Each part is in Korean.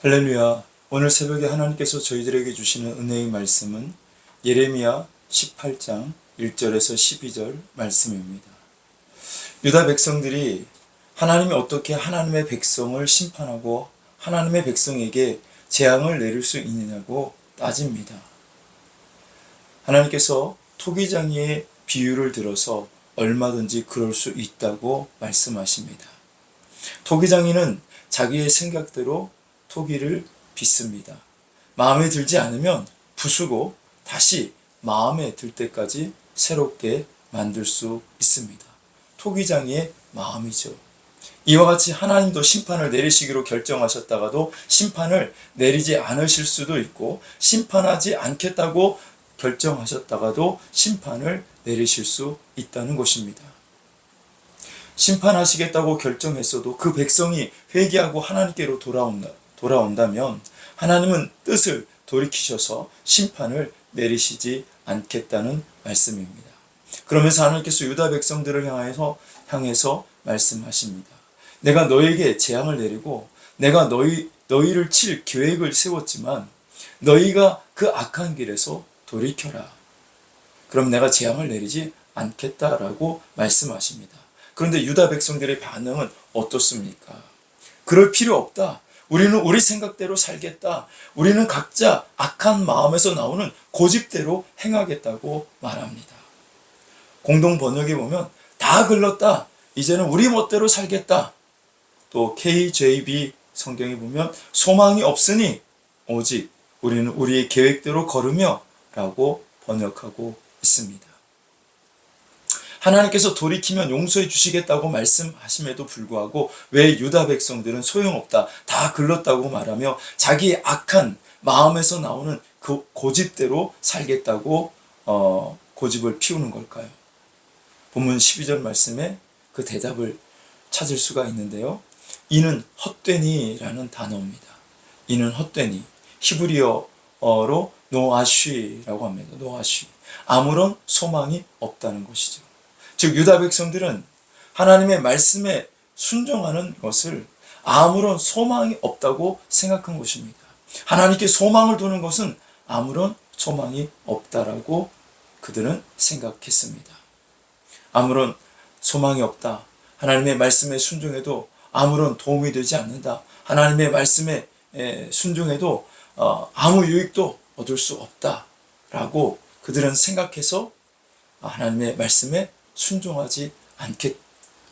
할렐루야. 오늘 새벽에 하나님께서 저희들에게 주시는 은혜의 말씀은 예레미야 18장 1절에서 12절 말씀입니다. 유다 백성들이 하나님이 어떻게 하나님의 백성을 심판하고 하나님의 백성에게 재앙을 내릴 수 있느냐고 따집니다. 하나님께서 토기장이의 비유를 들어서 얼마든지 그럴 수 있다고 말씀하십니다. 토기장이는 자기의 생각대로 토기를 빚습니다. 마음에 들지 않으면 부수고 다시 마음에 들 때까지 새롭게 만들 수 있습니다. 토기장이의 마음이죠. 이와 같이 하나님도 심판을 내리시기로 결정하셨다가도 심판을 내리지 않으실 수도 있고, 심판하지 않겠다고 결정하셨다가도 심판을 내리실 수 있다는 것입니다. 심판하시겠다고 결정했어도 그 백성이 회개하고 하나님께로 돌아온다면 하나님은 뜻을 돌이키셔서 심판을 내리시지 않겠다는 말씀입니다. 그러면서 하나님께서 유다 백성들을 향해서 말씀하십니다. 내가 너에게 재앙을 내리고 내가 너희를 칠 계획을 세웠지만 너희가 그 악한 길에서 돌이켜라. 그럼 내가 재앙을 내리지 않겠다라고 말씀하십니다. 그런데 유다 백성들의 반응은 어떻습니까? 그럴 필요 없다. 우리는 우리 생각대로 살겠다. 우리는 각자 악한 마음에서 나오는 고집대로 행하겠다고 말합니다. 공동 번역에 보면 다 글렀다. 이제는 우리 멋대로 살겠다. 또 KJV 성경에 보면 소망이 없으니 오직 우리는 우리의 계획대로 걸으며 라고 번역하고 있습니다. 하나님께서 돌이키면 용서해 주시겠다고 말씀하심에도 불구하고 왜 유다 백성들은 소용없다, 다 글렀다고 말하며 자기의 악한 마음에서 나오는 그 고집대로 살겠다고 고집을 피우는 걸까요? 본문 12절 말씀에 그 대답을 찾을 수가 있는데요. 이는 헛되니라는 단어입니다. 이는 헛되니, 히브리어로 노아쉬라고 합니다. 노아쉬. 아무런 소망이 없다는 것이죠. 즉 유다 백성들은 하나님의 말씀에 순종하는 것을 아무런 소망이 없다고 생각한 것입니다. 하나님께 소망을 두는 것은 아무런 소망이 없다라고 그들은 생각했습니다. 아무런 소망이 없다. 하나님의 말씀에 순종해도 아무런 도움이 되지 않는다. 하나님의 말씀에 순종해도 아무 유익도 얻을 수 없다라고 그들은 생각해서 하나님의 말씀에 순종하지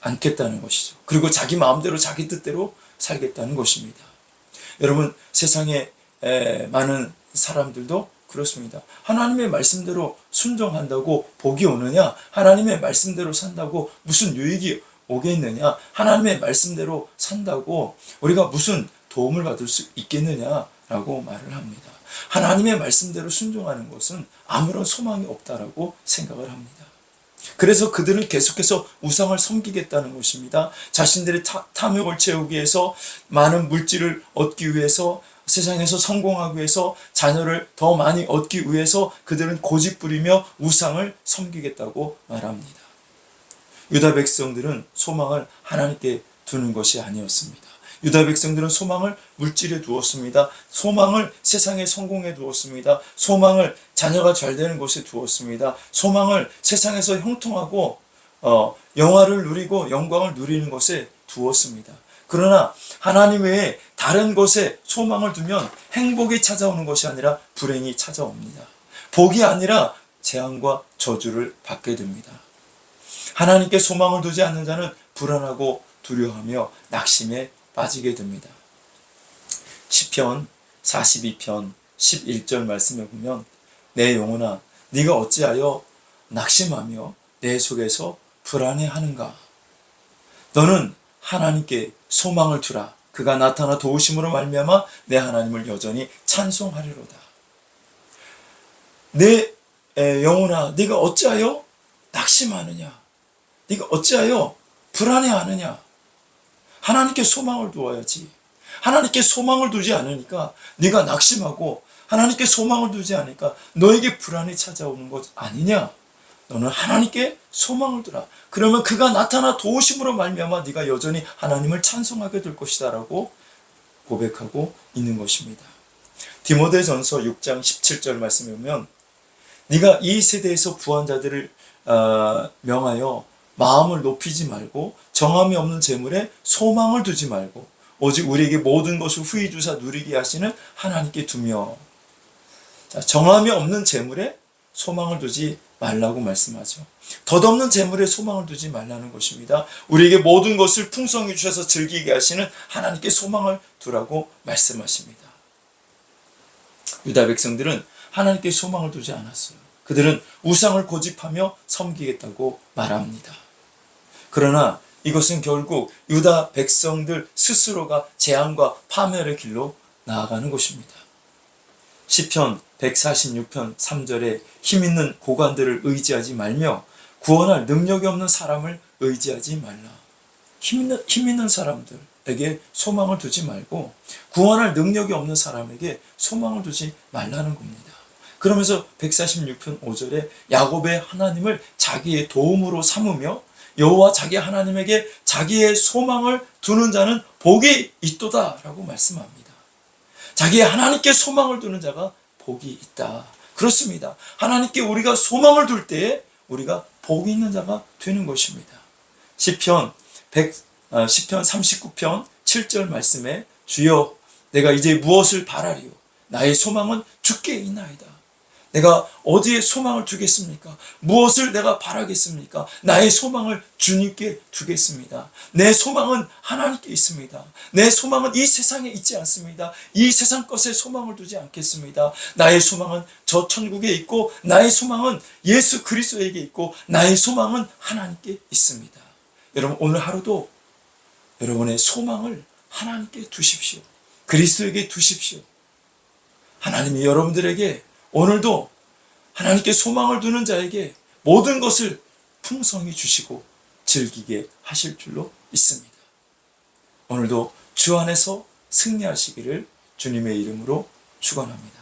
않겠다는 것이죠. 그리고 자기 마음대로 자기 뜻대로 살겠다는 것입니다. 여러분, 세상에 많은 사람들도 그렇습니다. 하나님의 말씀대로 순종한다고 복이 오느냐? 하나님의 말씀대로 산다고 무슨 유익이 오겠느냐? 하나님의 말씀대로 산다고 우리가 무슨 도움을 받을 수 있겠느냐라고 말을 합니다. 하나님의 말씀대로 순종하는 것은 아무런 소망이 없다라고 생각을 합니다. 그래서 그들은 계속해서 우상을 섬기겠다는 것입니다. 자신들의 탐욕을 채우기 위해서, 많은 물질을 얻기 위해서, 세상에서 성공하기 위해서, 자녀를 더 많이 얻기 위해서 그들은 고집부리며 우상을 섬기겠다고 말합니다. 유다 백성들은 소망을 하나님께 두는 것이 아니었습니다. 유다 백성들은 소망을 물질에 두었습니다. 소망을 세상의 성공에 두었습니다. 소망을 자녀가 잘 되는 것에 두었습니다. 소망을 세상에서 형통하고 영화를 누리고 영광을 누리는 것에 두었습니다. 그러나 하나님 외에 다른 것에 소망을 두면 행복이 찾아오는 것이 아니라 불행이 찾아옵니다. 복이 아니라 재앙과 저주를 받게 됩니다. 하나님께 소망을 두지 않는 자는 불안하고 두려워하며 낙심에 빠지게 됩니다. 시편 42편 11절 말씀에 보면 내 영혼아 네가 어찌하여 낙심하며 내 속에서 불안해하는가? 너는 하나님께 소망을 두라. 그가 나타나 도우심으로 말미암아 내 하나님을 여전히 찬송하리로다. 내 영혼아 네가 어찌하여 낙심하느냐? 네가 어찌하여 불안해하느냐? 하나님께 소망을 두어야지. 하나님께 소망을 두지 않으니까 네가 낙심하고, 하나님께 소망을 두지 않으니까 너에게 불안이 찾아오는 것 아니냐? 너는 하나님께 소망을 두라. 그러면 그가 나타나 도우심으로 말미암아 네가 여전히 하나님을 찬송하게 될 것이다 라고 고백하고 있는 것입니다. 디모데전서 6장 17절 말씀에 보면 네가 이 세대에서 부한 자들을 명하여 마음을 높이지 말고 정함이 없는 재물에 소망을 두지 말고 오직 우리에게 모든 것을 후히 주사 누리게 하시는 하나님께 두며. 자, 정함이 없는 재물에 소망을 두지 말라고 말씀하죠. 덧없는 재물에 소망을 두지 말라는 것입니다. 우리에게 모든 것을 풍성히 주셔서 즐기게 하시는 하나님께 소망을 두라고 말씀하십니다. 유다 백성들은 하나님께 소망을 두지 않았어요. 그들은 우상을 고집하며 섬기겠다고 말합니다. 그러나 이것은 결국 유다 백성들 스스로가 재앙과 파멸의 길로 나아가는 것입니다. 시편 146편 3절에 힘있는 고관들을 의지하지 말며 구원할 능력이 없는 사람을 의지하지 말라. 힘있는 사람들에게 소망을 두지 말고 구원할 능력이 없는 사람에게 소망을 두지 말라는 겁니다. 그러면서 146편 5절에 야곱의 하나님을 자기의 도움으로 삼으며 여호와 자기 하나님에게 자기의 소망을 두는 자는 복이 있도다 라고 말씀합니다. 자기의 하나님께 소망을 두는 자가 복이 있다. 그렇습니다. 하나님께 우리가 소망을 둘 때에 우리가 복이 있는 자가 되는 것입니다. 시편 39편 7절 말씀에 주여 내가 이제 무엇을 바라리요 나의 소망은 주께 있나이다. 내가 어디에 소망을 두겠습니까? 무엇을 내가 바라겠습니까? 나의 소망을 주님께 두겠습니다. 내 소망은 하나님께 있습니다. 내 소망은 이 세상에 있지 않습니다. 이 세상 것에 소망을 두지 않겠습니다. 나의 소망은 저 천국에 있고 나의 소망은 예수 그리스도에게 있고 나의 소망은 하나님께 있습니다. 여러분 오늘 하루도 여러분의 소망을 하나님께 두십시오. 그리스도에게 두십시오. 하나님이 여러분들에게 오늘도 하나님께 소망을 두는 자에게 모든 것을 풍성히 주시고 즐기게 하실 줄로 믿습니다. 오늘도 주 안에서 승리하시기를 주님의 이름으로 축원합니다.